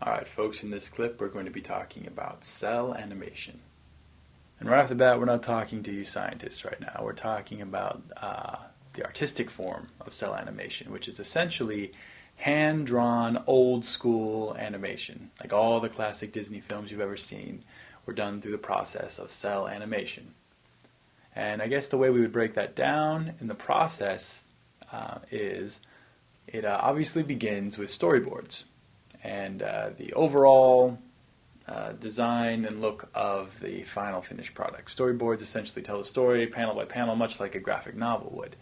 Alright folks, in this clip we're going to be talking about cell animation. And right off the bat, we're not talking to you scientists right now. We're talking about the artistic form of cell animation, which is essentially hand-drawn, old-school animation. Like all the classic Disney films you've ever seen were done through the process of cell animation. And I guess the way we would break that down in the process is it obviously begins with storyboards. And the overall design and look of the final finished product. Storyboards essentially tell the story panel by panel, much like a graphic novel would.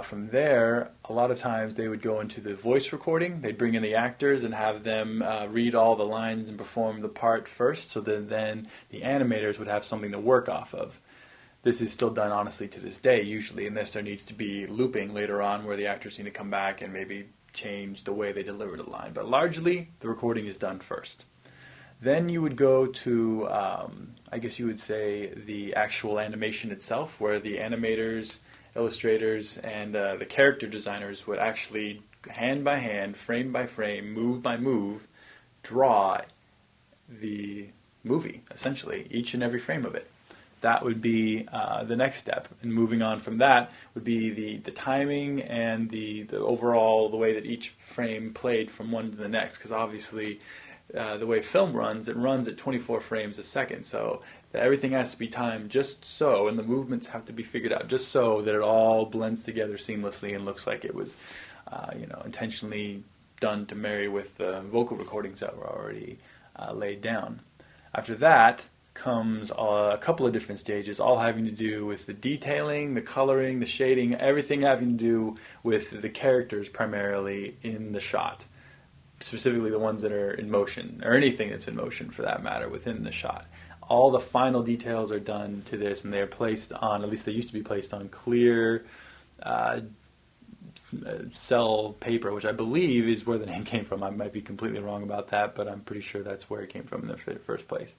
From there, a lot of times they would go into the voice recording. They'd bring in the actors and have them read all the lines and perform the part first, so that then the animators would have something to work off of. This is still done, honestly, to this day, usually, unless there needs to be looping later on where the actors need to come back and maybe change the way they deliver the line. But largely, the recording is done first. Then you would go to, I guess you would say, the actual animation itself, where the animators, illustrators, and the character designers would actually, hand by hand, frame by frame, move by move, draw the movie, essentially, each and every frame of it. That would be the next step. And moving on from that would be the timing and the overall, the way that each frame played from one to the next. Because obviously, the way film runs, it runs at 24 frames a second. So everything has to be timed just so, and the movements have to be figured out just so that it all blends together seamlessly and looks like it was, intentionally done to marry with the vocal recordings that were already laid down. After that comes a couple of different stages, all having to do with the detailing, the coloring, the shading, everything having to do with the characters primarily in the shot, specifically the ones that are in motion, or anything that's in motion for that matter within the shot. All the final details are done to this, and they are placed on, at least they used to be placed on clear cell paper, which I believe is where the name came from. I might be completely wrong about that, but I'm pretty sure that's where it came from in the first place.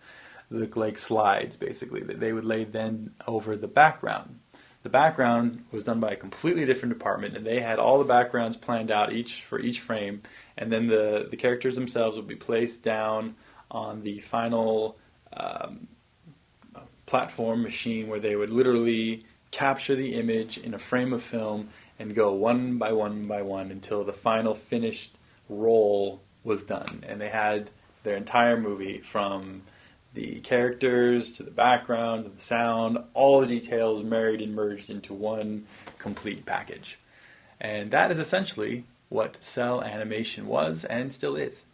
Look like slides, basically, that they would lay then over the background. The background was done by a completely different department, and they had all the backgrounds planned out for each frame, and then the characters themselves would be placed down on the final platform machine, where they would literally capture the image in a frame of film and go one by one by one until the final finished roll was done. And they had their entire movie, from the characters to the background to the sound, all the details married and merged into one complete package. And that is essentially what cell animation was and still is.